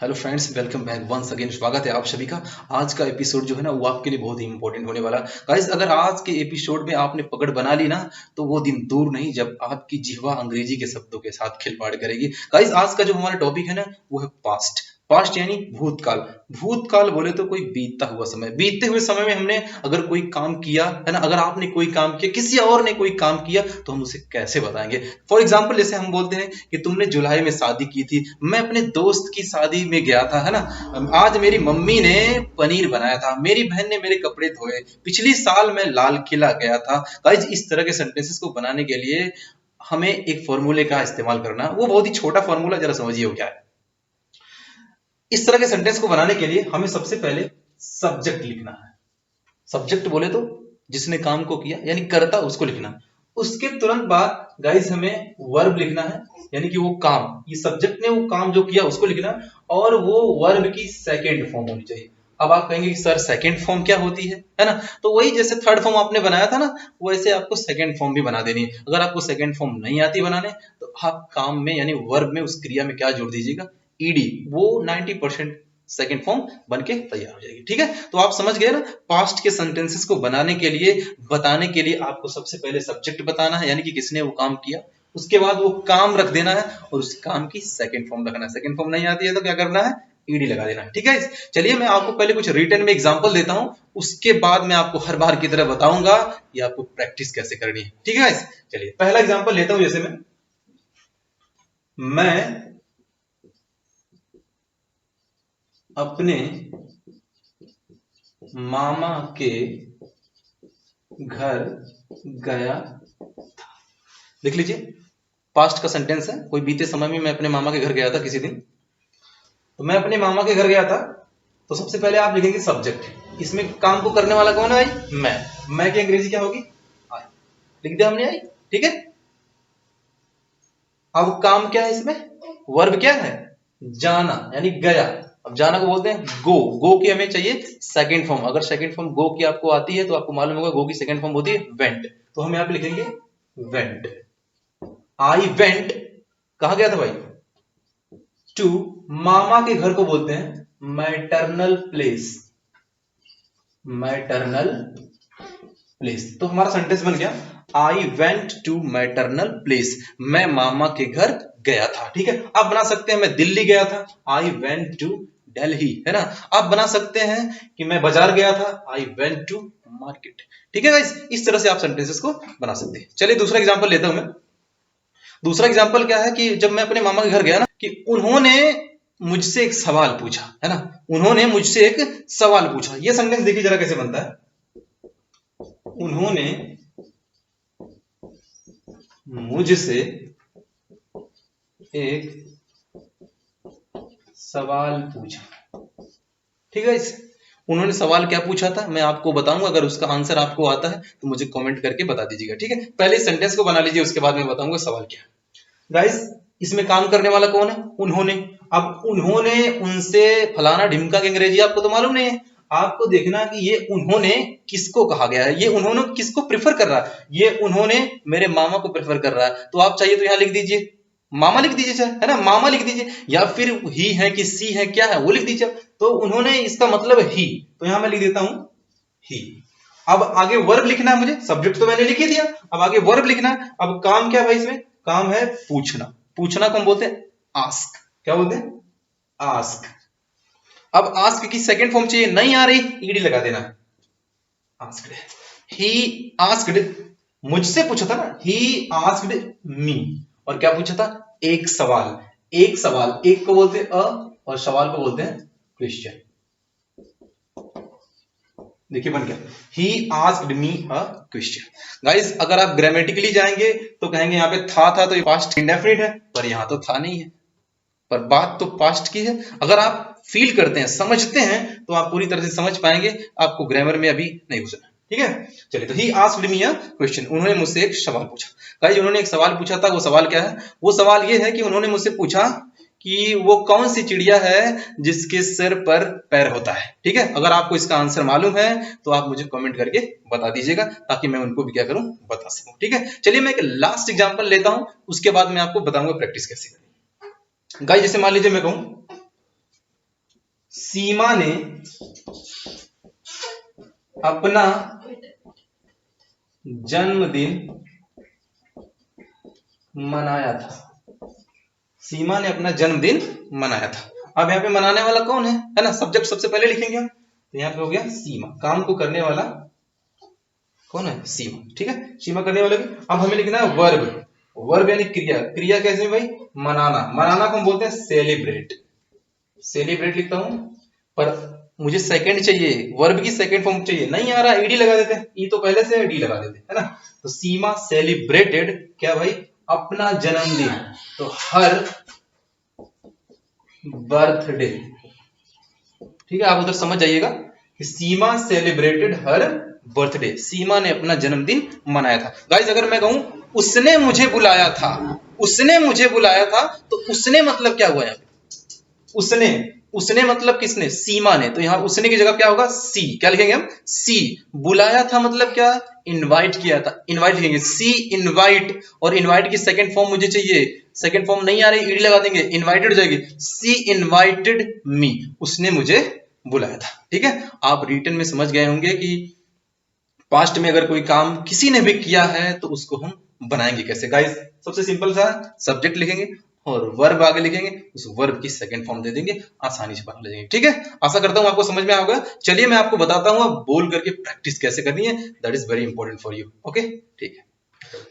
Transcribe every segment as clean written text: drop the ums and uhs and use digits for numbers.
Hello friends, welcome back once again. स्वागत है आप सभी का। आज का एपिसोड जो है ना वो आपके लिए बहुत ही इंपॉर्टेंट होने वाला। गाइस, अगर आज के एपिसोड में आपने पकड़ बना ली ना तो वो दिन दूर नहीं जब आपकी जिह्वा अंग्रेजी के शब्दों के साथ खिलवाड़ करेगी। गाइस, आज का जो हमारा टॉपिक है ना वो है पास्ट। पास्ट यानी भूतकाल। भूतकाल बोले तो कोई बीतता हुआ समय। बीतते हुए समय में हमने अगर कोई काम किया है ना, अगर आपने कोई काम किया, किसी और ने कोई काम किया, तो हम उसे कैसे बताएंगे। फॉर एग्जाम्पल, जैसे हम बोलते हैं कि तुमने जुलाई में शादी की थी, मैं अपने दोस्त की शादी में गया था, है ना। आज मेरी मम्मी ने पनीर बनाया था, मेरी बहन ने मेरे कपड़े धोए, पिछली साल मैं लाल किला गया था। गाइस, इस तरह के सेंटेंसेस को बनाने के लिए हमें एक फॉर्मूले का इस्तेमाल करना। वो बहुत ही छोटा फॉर्मूला, जरा समझिए वो क्या है। इस तरह के सेंटेंस को बनाने के लिए हमें सबसे पहले सब्जेक्ट लिखना है। सब्जेक्ट बोले तो जिसने काम को किया यानी कर्ता, उसको लिखना। उसके तुरंत बाद गाइस हमें वर्ब लिखना है, यानी कि वो काम, ये सब्जेक्ट ने वो काम जो किया उसको लिखना है, और वो वर्ब की सेकंड फॉर्म होनी चाहिए। अब आप कहेंगे कि सर सेकंड फॉर्म क्या होती है ना। तो वही जैसे थर्ड फॉर्म आपने बनाया था ना, वैसे आपको सेकंड फॉर्म भी बना देनी है। अगर आपको सेकंड फॉर्म नहीं आती बनाने, तो आप काम में यानी वर्ब में उस क्रिया में क्या जोड़ दीजिएगा, ईडी। वो 90% सेकंड फॉर्म बन के तैयार हो जाएगी। ठीक है, तो आप समझ गए ना। पास्ट के सेंटेंसेस को बनाने के लिए, बताने के लिए आपको सबसे पहले सब्जेक्ट बताना है, यानी कि किसने वो काम किया। उसके बाद वो काम रख देना है और उस काम की सेकंड फॉर्म रखना है। सेकंड फॉर्म नहीं आती है तो क्या करना है, ईडी लगा देना है। ठीक है, चलिए मैं आपको पहले कुछ रिटन में एग्जांपल देता हूं, उसके बाद मैं आपको हर बार की तरह बताऊंगा कि आपको प्रैक्टिस कैसे करनी है। ठीक है, चलिए पहला एग्जांपल लेता हूं। जैसे मैं अपने मामा के घर गया। देख लीजिए, पास्ट का सेंटेंस है। कोई बीते समय में मैं अपने मामा के घर गया था किसी दिन, तो मैं अपने मामा के घर गया था। तो सबसे पहले आप लिखेंगे सब्जेक्ट। इसमें काम को करने वाला कौन है भाई, मैं की अंग्रेजी क्या होगी, आई। लिख दिया हमने, आई। ठीक है, अब काम क्या है इसमें, वर्ब क्या है, जाना यानी गया। अब जाना को बोलते हैं गो। गो की हमें चाहिए सेकंड फॉर्म। अगर सेकंड फॉर्म गो की आपको आती है तो आपको मालूम होगा गो की सेकंड फॉर्म होती है वेंट। तो हम यहां पे लिखेंगे वेंट। आई वेंट, कहा गया था भाई, टू। मामा के घर को बोलते हैं मैटरनल प्लेस। Maternal place. तो हमारा सेंटेंस बन गया, I went to maternal place. मैं मामा के घर गया था। ठीक है, आप बना सकते हैं मैं दिल्ली गया था, आई वेंट टू दिल्ली, है ना। आप बना सकते हैं कि मैं बाजार गया था, आई वेंट टू मार्केट। ठीक है गाइस, इस तरह से आप सेंटेंसेस को बना सकते हैं। चलिए दूसरा एग्जांपल लेता हूं मैं। दूसरा एग्जाम्पल क्या है कि जब मैं अपने मामा के घर गया ना, कि उन्होंने मुझसे एक सवाल पूछा, है ना। उन्होंने मुझसे एक सवाल पूछा। ये सेंटेंस देखिए जरा कैसे बनता है। उन्होंने मुझसे एक सवाल पूछा। ठीक है, इस उन्होंने सवाल क्या पूछा था मैं आपको बताऊंगा। अगर उसका आंसर आपको आता है तो मुझे कमेंट करके बता दीजिएगा। ठीक है, पहले सेंटेंस को बना लीजिए, उसके बाद मैं बताऊंगा सवाल क्या है। गाइस, इसमें काम करने वाला कौन है, उन्होंने। अब उन्होंने उनसे फलाना ढिमका की अंग्रेजी आपको तो मालूम नहीं है। आपको देखना कि ये उन्होंने किसको कहा गया है, ये उन्होंने किसको प्रेफर कर रहा है। ये उन्होंने मेरे मामा को प्रेफर कर रहा है। तो आप चाहिए तो यहां लिख दीजिए मामा, लिख दीजिए चाहे, है ना, मामा लिख दीजिए, या फिर ही है कि सी है, क्या है वो लिख दीजिए। तो उन्होंने इसका मतलब ही, तो यहां मैं लिख देता हूं ही। अब आगे वर्ब लिखना है मुझे, सब्जेक्ट तो मैंने लिख ही दिया, अब आगे वर्ब लिखना है। अब काम क्या है भाई इसमें, काम है पूछना। पूछना को हम बोलते हैं आस्क। क्या बोलते हैं, आस्क। अब आस्क की सेकंड फॉर्म चाहिए, नहीं आ रही, ईडी लगा देना। आस्क्ड, ही आस्क्ड, मुझसे पूछा था ना, ही आस्क्ड मी। और क्या पूछा था, एक सवाल। एक सवाल, एक को बोलते हैं अ, और सवाल को बोलते हैं क्वेश्चन। देखिए बन गया, he asked me a question. Guys, अगर आप ग्रामेटिकली जाएंगे तो कहेंगे यहाँ पे था तो ये पास्ट इंडेफिनिट है, पर यहाँ तो था नहीं है, पर बात तो पास्ट की है। अगर आप फील करते हैं, समझते हैं, तो आप पूरी तरह से समझ पाएंगे। आपको ग्रामर में अभी नहीं घुसना। ठीक है, चलिए। तो he asked me a question, उन्होंने मुझसे एक सवाल पूछा। गाइस, उन्होंने एक सवाल पूछा था, वो सवाल क्या है, वो सवाल ये है कि उन्होंने मुझसे पूछा कि वो कौन सी चिड़िया है जिसके सिर पर पैर होता है। ठीक है, अगर आपको इसका आंसर मालूम है तो आप मुझे कमेंट करके बता दीजिएगा, ताकि मैं उनको भी क्या करूं, बता सकूं। ठीक है, चलिए मैं एक लास्ट एग्जांपल लेता हूं, उसके बाद मैं आपको बताऊंगा प्रैक्टिस कैसे करें। गाइस, जैसे मान लीजिए मैं कहूं सीमा ने अपना जन्मदिन मनाया था। सीमा ने अपना जन्मदिन मनाया था। अब यहाँ पे मनाने वाला कौन है ना, सब्जेक्ट सबसे पहले लिखेंगे हम, तो यहाँ पे हो गया सीमा, काम को करने वाला कौन है, सीमा, ठीक है, सीमा करने वाले की। अब हमें लिखना है वर्ब, वर्ब यानी क्रिया, क्रिया कैसे भाई, मनाना, मनाना को हम बोलते हैं सेलिब्रेट, सेलिब्रेट लिखता हूं, पर मुझे सेकंड चाहिए, वर्ब की सेकंड फॉर्म चाहिए, नहीं आ रहा, ईडी लगा देते हैं, ई तो पहले से है, डी लगा देते हैं, है ना। तो सीमा सेलिब्रेटेड क्या भाई, अपना जन्मदिन, तो हर बर्थडे, ठीक है, आप उधर समझ जाइएगा कि सीमा सेलिब्रेटेड हर बर्थडे, सीमा ने अपना जन्मदिन मनाया था। गाइस अगर मैं कहूं उसने मुझे बुलाया था, उसने मुझे बुलाया था, तो उसने मतलब क्या हुआ यहाँ पे, उसने, उसने मतलब किसने, सीमा ने, तो यहां उसने की जगह क्या होगा, सी, क्या लिखेंगे हम, सी। बुलाया था मतलब क्या, इनवाइट किया था, इनवाइट लिखेंगे, सी इनवाइट, और इनवाइट की सेकंड फॉर्म मुझे चाहिए, सेकंड फॉर्म नहीं आ रही, ईडी लगा देंगे, इनवाइटेड हो जाएगी, सी इनवाइटेड मी, उसने मुझे बुलाया था, ठीक है। आप रिटन में समझ गए होंगे कि पास्ट में अगर कोई काम किसी ने भी किया है तो उसको हम बनाएंगे कैसे। गाइस सबसे सिंपल सा, सब्जेक्ट लिखेंगे और वर्ब आगे लिखेंगे, उस वर्ब की सेकंड फॉर्म दे देंगे, आसानी से बना लेंगे, ठीक है। आशा करता हूं आपको समझ में आ गया। चलिए मैं आपको बताता हूं अब बोल करके प्रैक्टिस कैसे करनी है, that is very important for you, okay, ठीक है।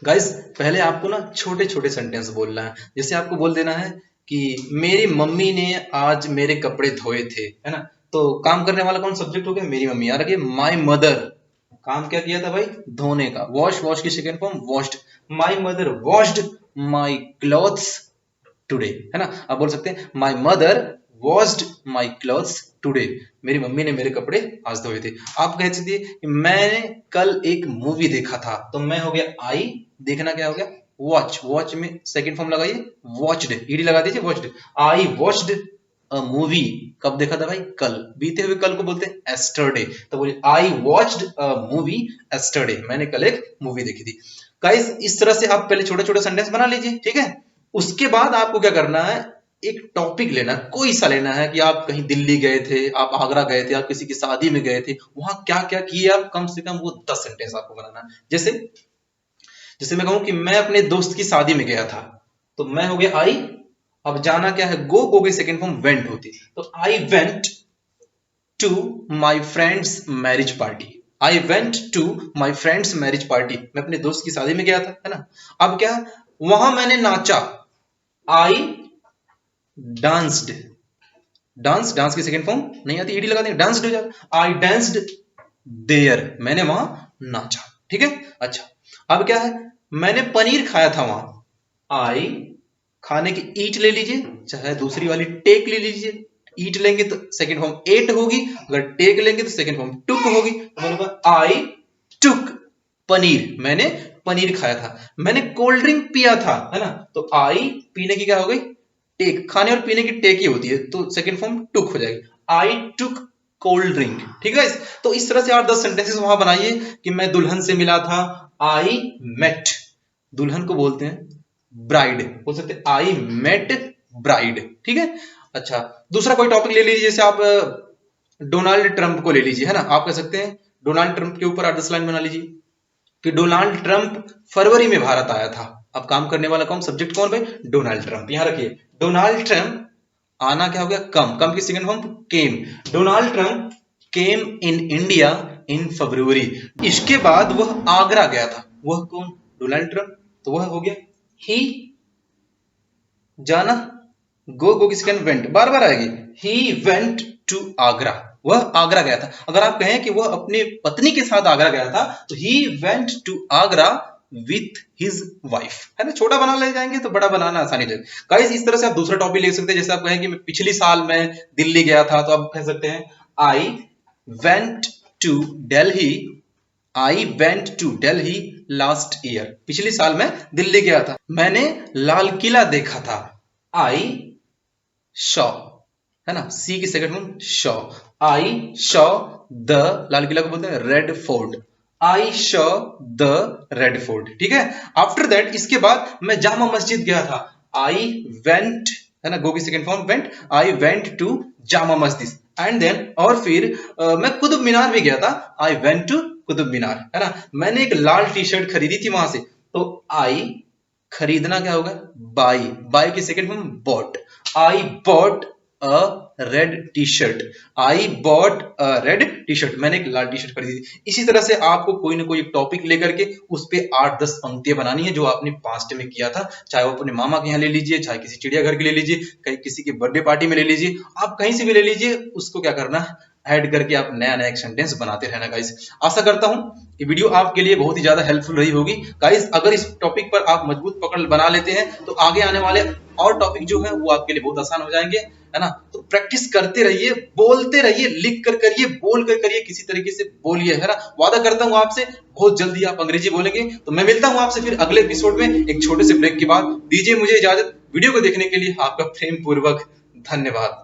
गाइस पहले आपको ना छोटे छोटे सेंटेंस बोलना है, जैसे आपको बोल देना है कि मेरी मम्मी ने आज मेरे कपड़े धोए थे, है ना, तो काम करने वाला कौन, सब्जेक्ट हो गया मेरी मम्मी, यार ये माय मदर, काम क्या किया था भाई, धोने का, वॉश, वॉश की second form washed, my mother washed my clothes today, है ना। आप बोल सकते हैं my mother washed my clothes today, मेरी मम्मी ने मेरे कपड़े आज धोए थे। आप कह सकते हैं मैंने कल एक मूवी देखा था, तो मैं हो गया आई, देखना क्या हो गया, वॉच, वॉच में सेकंड फॉर्म लगाइए, वॉच्ड, ईडी लगा दीजिए, watched, I watched a movie, कब देखा था भाई, कल, बीते हुए कल को बोलते हैं एस्टरडे, तो बोलिए I watched a movie yesterday, मैंने कल एक मूवी देखी थी। गाइस इस तरह से आप पहले छोटे छोटे सेंटेंस बना लीजिए, ठीक है। उसके बाद आपको क्या करना है, एक टॉपिक लेना, कोई सा लेना है कि आप कहीं दिल्ली गए थे, आप आगरा गए थे, आप किसी की शादी में गए थे, वहां क्या क्या किए आप, कम से कम वो 10 सेंटेंस आपको बनाना है। जैसे जैसे मैं कहूं कि मैं अपने दोस्त की शादी में गया था, तो मैं हो गया आई, अब जाना क्या है, गो, गो की सेकंड फॉर्म वेंट होती है, तो I went to my friends marriage party, I went to my friends marriage party, मैं अपने दोस्त की शादी में गया था, है ना। अब क्या, वहां मैंने नाचा, आई डांस्ड, डांस, डांस की सेकंड फॉर्म नहीं आती, ईडी लगा देंगे, डांस्ड हो जाएगा, आई डांस्ड देयर, मैंने वहां नाचा, ठीक है। अच्छा अब क्या है, मैंने पनीर खाया था वहां, आई, खाने की ईट ले लीजिए, चाहे दूसरी वाली टेक ले लीजिए, ईट लेंगे तो सेकंड फॉर्म एट होगी, अगर टेक लेंगे तो सेकंड फॉर्म टुक होगी, तो आई टुक पनीर, मैंने पनीर खाया था। मैंने कोल्ड ड्रिंक पिया था, है ना, तो आई पीने की क्या हो गई, टेक, खाने और पीने की टेक ही होती है, तो सेकंड फॉर्म टुक हो जाएगी, आई टुक कोल्ड ड्रिंक, ठीक है। तो इस तरह से 8-10 सेंटेंसेस वहां बनाइए कि मैं दुल्हन से मिला था, आई मेट, दुल्हन को बोलते हैं ब्राइड, बोल सकते हैं आई मेट ब्राइड, ठीक है। अच्छा दूसरा कोई टॉपिक ले लीजिए, जैसे आप डोनाल्ड ट्रंप को ले लीजिए, है ना, आप कह सकते हैं डोनाल्ड ट्रंप के ऊपर 8-10 लाइन बना लीजिए कि डोनाल्ड ट्रंप फरवरी में भारत आया था। अब काम करने वाला कौन, सब्जेक्ट कौन भाई, डोनाल्ड ट्रंप, यहां रखिए, डोनाल्ड ट्रंप, आना क्या हो गया, कम, कम की second form came, Donald Trump came in India in February, इसके बाद वह आगरा गया था, वह कौन, डोनाल्ड ट्रंप, तो वह हो गया ही, जाना, गो, गो की सेकंड वेंट, बार बार आएगी, ही वेंट टू आगरा, वह आगरा गया था। अगर आप कहें कि वह अपनी पत्नी के साथ आगरा गया था, तो he went to Agra with his wife, है ना, छोटा बना ले जाएंगे तो बड़ा बनाना आसानी लगेगा। गाइस इस तरह से आप दूसरा टॉपिक ले सकते हैं, जैसे आप कहें कि मैं पिछली साल मैं दिल्ली गया था, तो आप कह सकते हैं I went to Delhi, I went to Delhi last year, पिछले साल मैं दिल्ली गया था। मैंने लाल किला देखा था, आई शॉ, है ना, सी की second form saw, I saw the, Lal Qila को बोलते हैं red fort, I saw the red fort, ठीक है। आफ्टर दैट, इसके बाद मैं जामा मस्जिद गया था, आई वेंट, है ना, गो की second form went, I went to Jama Masjid, and then और फिर मैं कुतुब मीनार भी गया था। आई वेंट टू कुतुब मीनार, है ना। मैंने एक लाल टी शर्ट खरीदी थी वहां से, तो आई खरीदना क्या होगा, बाई, बाई की second form bought. I bought a red T shirt, I bought a red T shirt, मैंने एक लाल टी शर्ट खरीदी थी। इसी तरह से आपको कोई ना कोई एक टॉपिक लेकर के उस पे 8-10 पंक्तियां बनानी है जो आपने पास्ट में किया था, चाहे वो अपने मामा के यहाँ ले लीजिए, चाहे किसी चिड़ियाघर के ले लीजिए, कहीं किसी के बर्थडे पार्टी में ले लीजिए, आप कहीं से भी ले लीजिए, उसको क्या करना, ऐड करके आप नया नया एक सेंटेंस बनाते रहना गाइस। आशा करता हूं ये वीडियो आपके लिए बहुत ही ज्यादा हेल्पफुल रही होगी गाइस। अगर इस टॉपिक पर आप मजबूत पकड़ बना लेते हैं तो आगे आने वाले और टॉपिक जो है वो आपके लिए बहुत आसान हो जाएंगे, है ना। तो प्रैक्टिस करते रहिए, बोलते रहिए, लिख कर करिए, बोल कर करिए, किसी तरीके से बोलिए, है ना। वादा करता हूं आपसे बहुत जल्दी आप अंग्रेजी बोलेंगे। तो मैं मिलता हूं आपसे फिर अगले एपिसोड में एक छोटे से ब्रेक के बाद। दीजिए मुझे इजाजत। वीडियो को देखने के लिए आपका प्रेम पूर्वक धन्यवाद।